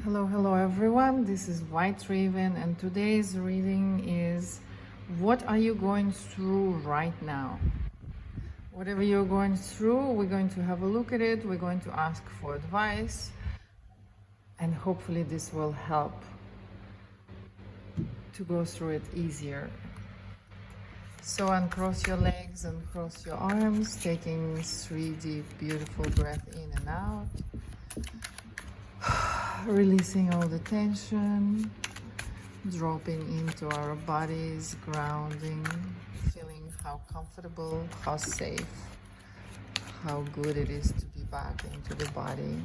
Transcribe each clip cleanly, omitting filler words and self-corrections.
Hello everyone. This is White Raven, and today's reading is what are you going through right now? Whatever you're going through, we're going to have a look at it. We're going to ask for advice, and hopefully this will help to go through it easier. So uncross your legs and cross your arms, taking 3 deep, beautiful breaths in and out. Releasing all the tension, dropping into our bodies, grounding, feeling how comfortable, how safe, how good it is to be back into the body.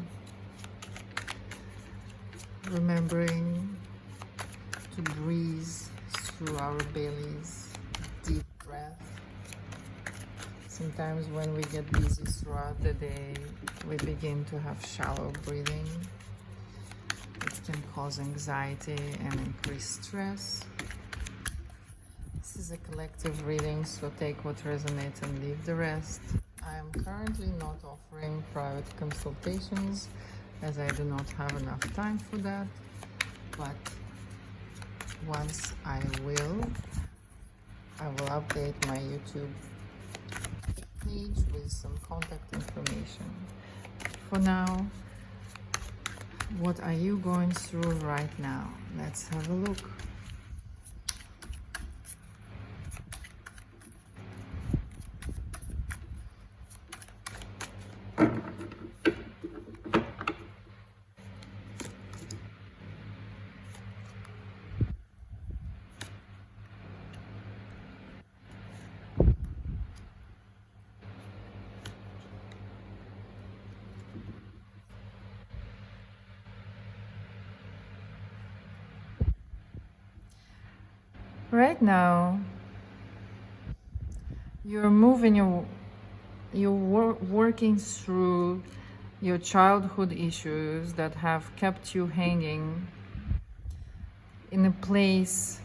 Remembering to breathe through our bellies, deep breath. Sometimes when we get busy throughout the day, we begin to have shallow breathing. It can cause anxiety and increase stress. This is a collective reading, so take what resonates and leave the rest. I am currently not offering private consultations as I do not have enough time for that, but once I will update my YouTube page with some contact information. For now, what are you going through right now? Let's have a look. Right now, you're moving, you're working through your childhood issues that have kept you hanging in a place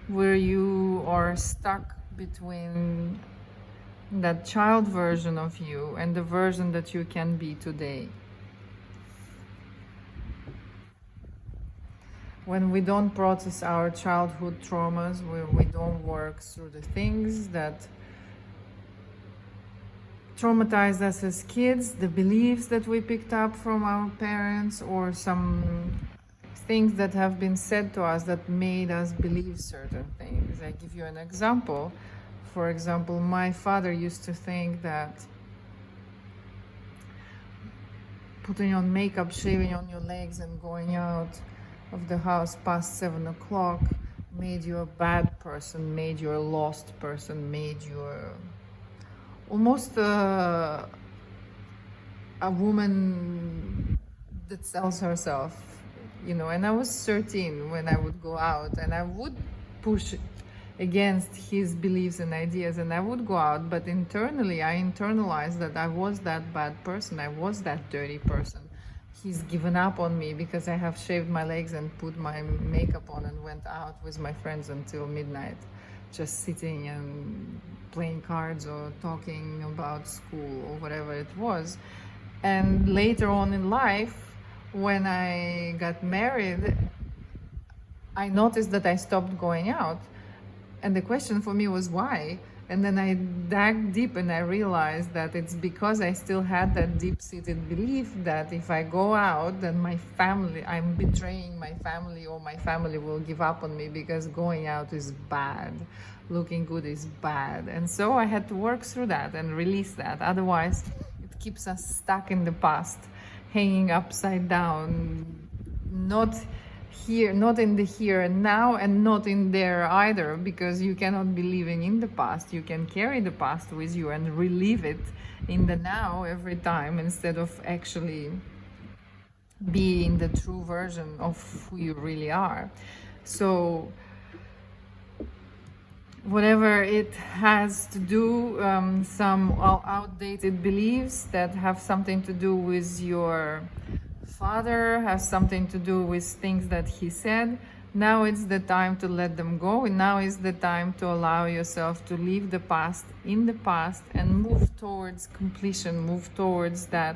where you are stuck between that child version of you and the version that you can be today. When we don't process our childhood traumas, when we don't work through the things that traumatized us as kids, the beliefs that we picked up from our parents, or some things that have been said to us that made us believe certain things. I give you an example. For example, my father used to think that putting on makeup, shaving on your legs and going out of the house past 7 o'clock made you a bad person, made you a lost person, made you almost a woman that sells herself, you know. And I was 13 when I would go out, and I would push against his beliefs and ideas, and I would go out, but internally I internalized that I was that bad person, I was that dirty person. He's given up on me because I have shaved my legs and put my makeup on and went out with my friends until midnight, just sitting and playing cards or talking about school or whatever it was. And later on in life, when I got married, I noticed that I stopped going out. And the question for me was why? And then I dug deep and I realized that it's because I still had that deep-seated belief that if I go out, then my family, I'm betraying my family, or my family will give up on me because going out is bad, looking good is bad. And so I had to work through that and release that. Otherwise, it keeps us stuck in the past, hanging upside down, not here, not in the here and now, and not in there either, because you cannot be living in the past. You can carry the past with you and relive it in the now every time, instead of actually being the true version of who you really are. So whatever it has to do, some outdated beliefs that have something to do with your father, has something to do with things that he said. Now it's the time to let them go, and now is the time to allow yourself to leave the past in the past and move towards completion, move towards that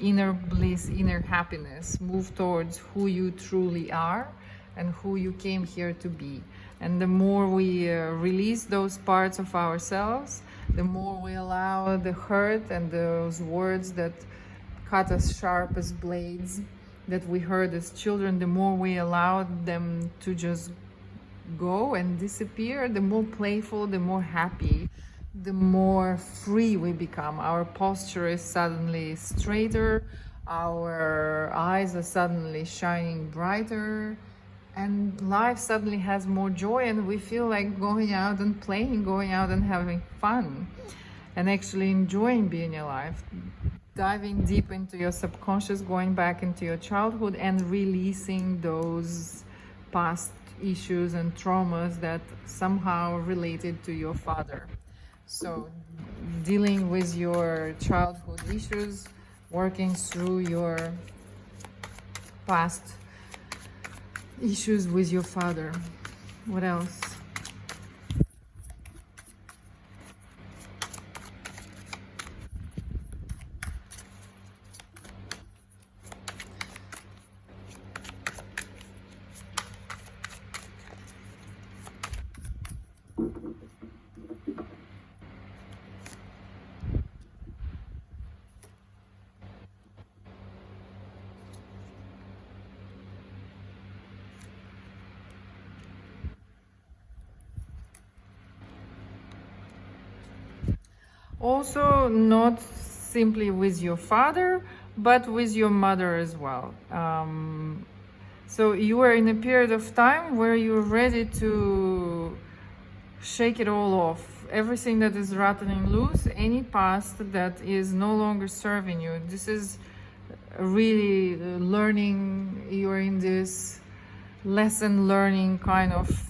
inner bliss, inner happiness, move towards who you truly are and who you came here to be. And the more we release those parts of ourselves, the more we allow the hurt and those words that cut us sharp as blades that we heard as children, the more we allow them to just go and disappear, the more playful, the more happy, the more free we become. Our posture is suddenly straighter, our eyes are suddenly shining brighter, and life suddenly has more joy, and we feel like going out and playing, going out and having fun, and actually enjoying being alive. Diving deep into your subconscious, going back into your childhood and releasing those past issues and traumas that somehow related to your father. So dealing with your childhood issues, working through your past issues with your father. What else? Also, not simply with your father, but with your mother as well. So you are in a period of time where you're ready to shake it all off. Everything that is rattling loose, any past that is no longer serving you. This is really learning. You're in this lesson learning kind of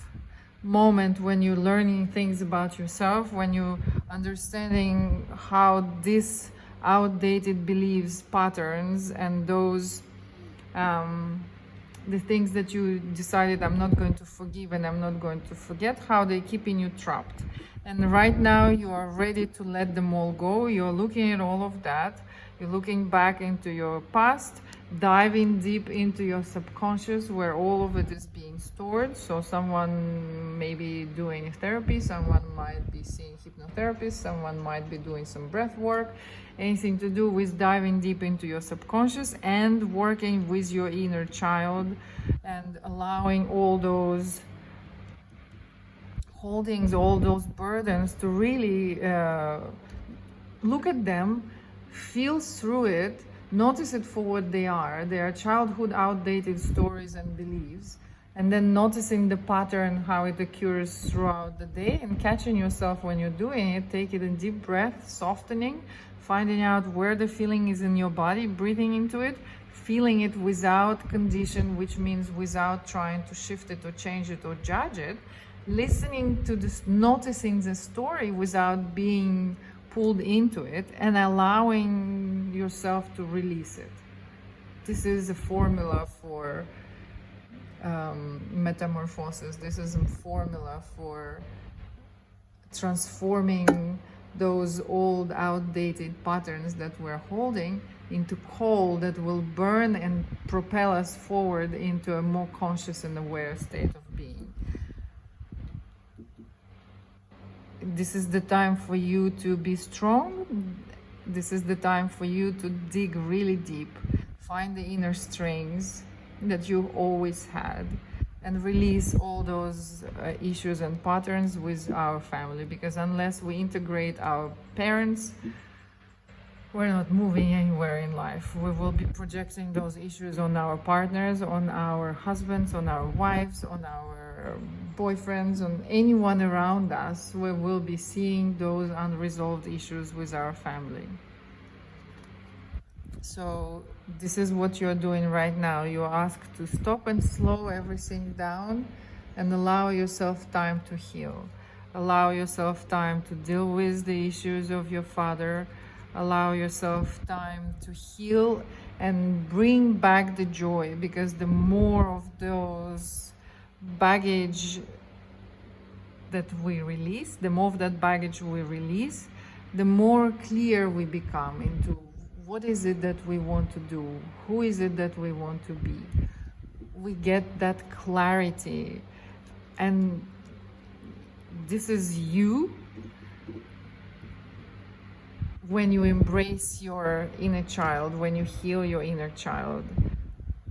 moment when you're learning things about yourself, when you're understanding how these outdated beliefs, patterns, and those the things that you decided I'm not going to forgive and I'm not going to forget, how they're keeping you trapped. And right now you are ready to let them all go. You're looking at all of that. You're looking back into your past, diving deep into your subconscious where all of it is being stored. So someone may be doing therapy, someone might be seeing hypnotherapist, someone might be doing some breath work, anything to do with diving deep into your subconscious and working with your inner child and allowing all those holdings, all those burdens to really look at them, feel through it, notice it for what they are. They are childhood outdated stories and beliefs, and then noticing the pattern, how it occurs throughout the day, and catching yourself when you're doing it. Take it in deep breath, softening, finding out where the feeling is in your body, breathing into it, feeling it without condition, which means without trying to shift it or change it or judge it, listening to this, noticing the story without being pulled into it, and allowing yourself to release it. This is a formula for metamorphosis. This is a formula for transforming those old outdated patterns that we're holding into coal that will burn and propel us forward into a more conscious and aware state of being. This is the time for you to be strong. This is the time for you to dig really deep, find the inner strengths that you always had, and release all those issues and patterns with our family, because unless we integrate our parents, we're not moving anywhere in life. We will be projecting those issues on our partners, on our husbands, on our wives, on our boyfriends, on anyone around us. We will be seeing those unresolved issues with our family. So this is what you're doing right now. You're asked to stop and slow everything down and allow yourself time to heal. Allow yourself time to deal with the issues of your father. Allow yourself time to heal and bring back the joy, because the more of those baggage that we release, the more of that baggage we release, the more clear we become into what is it that we want to do? Who is it that we want to be? We get that clarity, and this is you when you embrace your inner child, when you heal your inner child.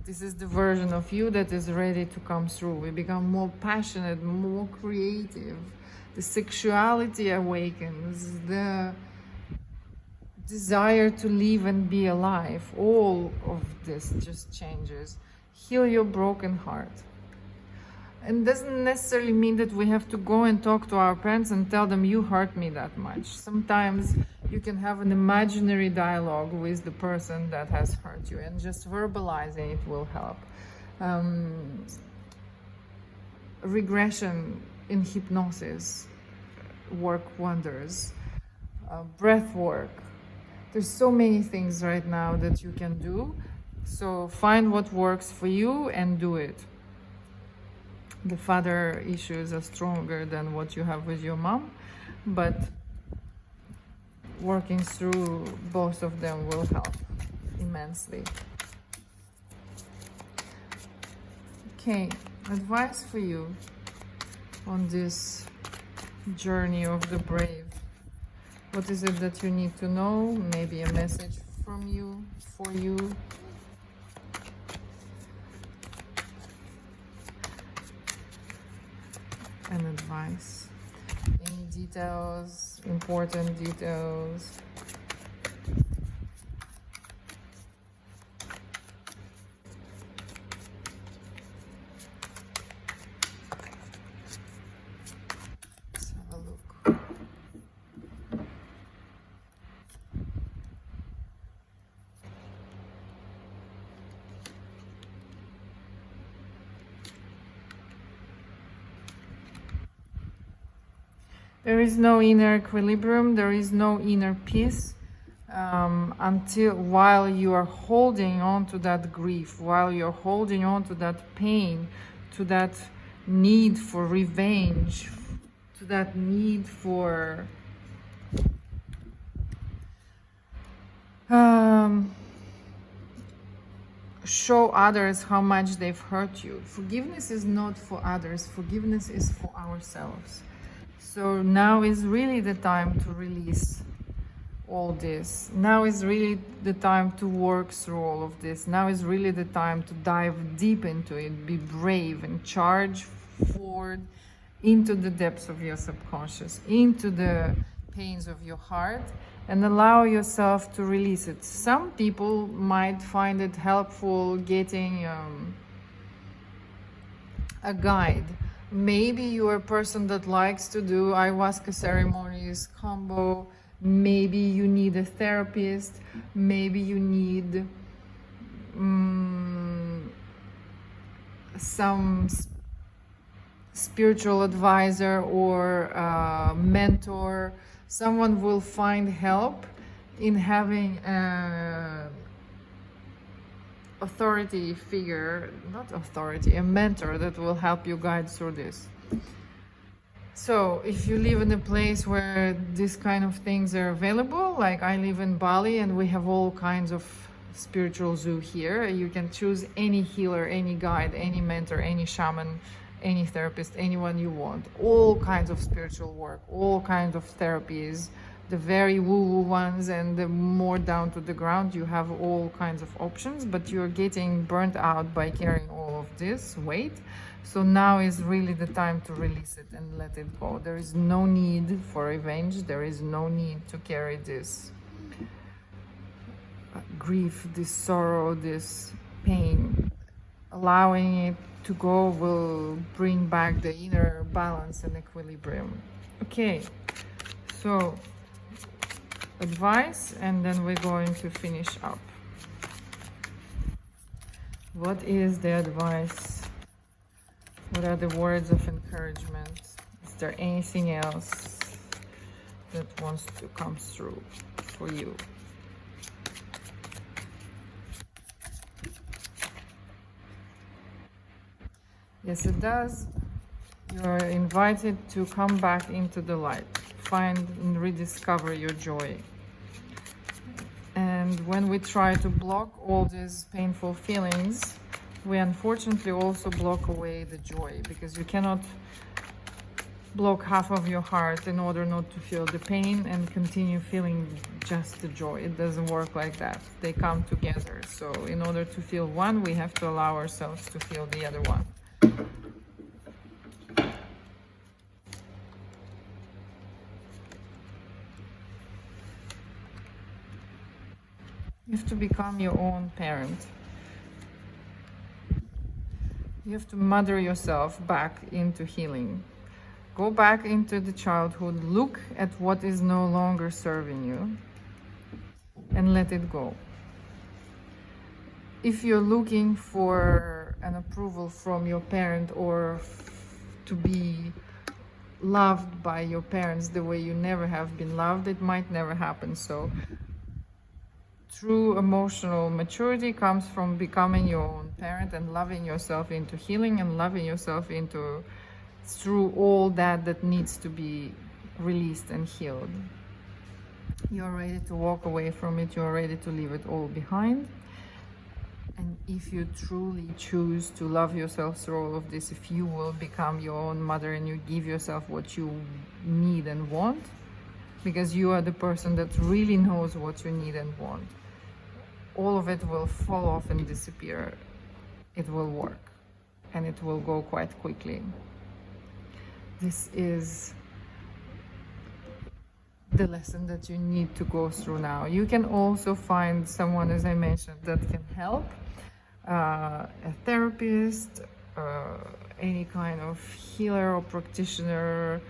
This is the version of you that is ready to come through. We become more passionate, more creative. The sexuality awakens, the desire to live and be alive. All of this just changes. Heal your broken heart. And doesn't necessarily mean that we have to go and talk to our parents and tell them, you hurt me that much. Sometimes you can have an imaginary dialogue with the person that has hurt you, and just verbalizing it will help. Regression in hypnosis work wonders. Breath work. There's so many things right now that you can do. So find what works for you and do it. The father issues are stronger than what you have with your mom, but working through both of them will help immensely. Okay, advice for you on this journey of the brave. What is it that you need to know? Maybe a message from you, for you. And advice. Any details, important details. Let's have a look. There is no inner equilibrium, there is no inner peace while you are holding on to that grief, while you're holding on to that pain, to that need for revenge, to that need for show others how much they've hurt you. Forgiveness is not for others, forgiveness is for ourselves. So now is really the time to release all this. Now is really the time to work through all of this. Now is really the time to dive deep into it, be brave and charge forward into the depths of your subconscious, into the pains of your heart, and allow yourself to release it. Some people might find it helpful getting a guide. Maybe you're a person that likes to do ayahuasca ceremonies, combo. Maybe you need a therapist. Maybe you need some spiritual advisor or mentor. Someone will find help in having authority figure, not authority, a mentor that will help you guide through this. So if you live in a place where these kind of things are available, like I live in Bali and we have all kinds of spiritual zoo here, you can choose any healer, any guide, any mentor, any shaman, any therapist, anyone you want. All kinds of spiritual work, all kinds of therapies, the very woo-woo ones and the more down to the ground. You have all kinds of options, but you're getting burnt out by carrying all of this weight. So now is really the time to release it and let it go. There is no need for revenge. There is no need to carry this grief, this sorrow, this pain. Allowing it to go will bring back the inner balance and equilibrium. Okay, so advice, and then we're going to finish up. What is the advice? What are the words of encouragement? Is there anything else that wants to come through for you? Yes, it does. You're invited to come back into the light. Find and rediscover your joy. And And when we try to block all these painful feelings, we unfortunately also block away the joy, because you cannot block half of your heart in order not to feel the pain and continue feeling just the joy. It doesn't work like that. They come together. So in order to feel one, we have to allow ourselves to feel the other one. You have to become your own parent. You have to mother yourself back into healing. Go back into the childhood, look at what is no longer serving you, and let it go. If you're looking for an approval from your parent, or to be loved by your parents the way you never have been loved, it might never happen. So true emotional maturity comes from becoming your own parent and loving yourself into healing and loving yourself into through all that needs to be released and healed. You're ready to walk away from it. You're ready to leave it all behind. And if you truly choose to love yourself through all of this, if you will become your own mother and you give yourself what you need and want, because you are the person that really knows what you need and want, all of it will fall off and disappear. It will work, and it will go quite quickly. This is the lesson that you need to go through now. You can also find someone, as I mentioned, that can help, a therapist, any kind of healer or practitioner,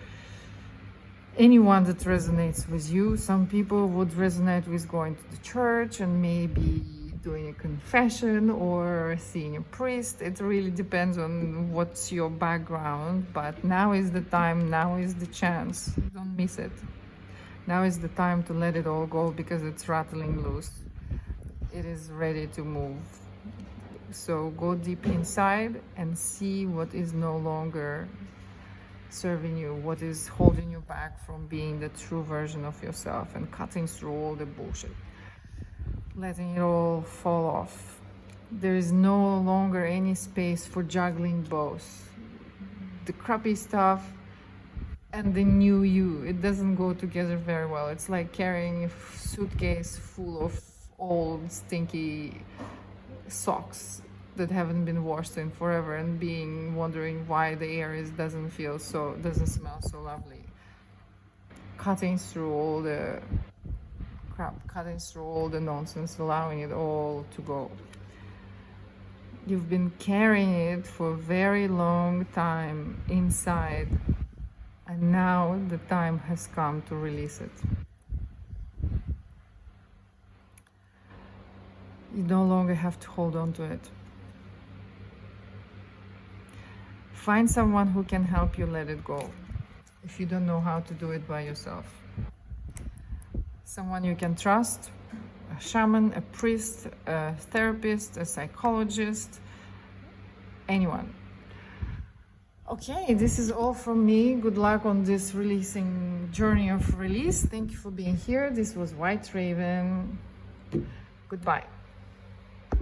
anyone that resonates with you. Some people would resonate with going to the church and maybe doing a confession or seeing a priest. It really depends on what's your background, but now is the time, now is the chance. Don't miss it. Now is the time to let it all go, because it's rattling loose. It is ready to move. So go deep inside and see what is no longer serving you, what is holding you back from being the true version of yourself, and cutting through all the bullshit, letting it all fall off. There is no longer any space for juggling both the crappy stuff and the new you. It doesn't go together very well. It's like carrying a suitcase full of old stinky socks that haven't been washed in forever and wondering why the air doesn't smell so lovely. Cutting through all the crap, cutting through all the nonsense, allowing it all to go. You've been carrying it for a very long time inside, and now the time has come to release it. You no longer have to hold on to it. Find someone who can help you let it go, if you don't know how to do it by yourself. Someone you can trust, a shaman, a priest, a therapist, a psychologist, anyone. Okay, this is all from me. Good luck on this releasing journey of release. Thank you for being here. This was White Raven. Goodbye.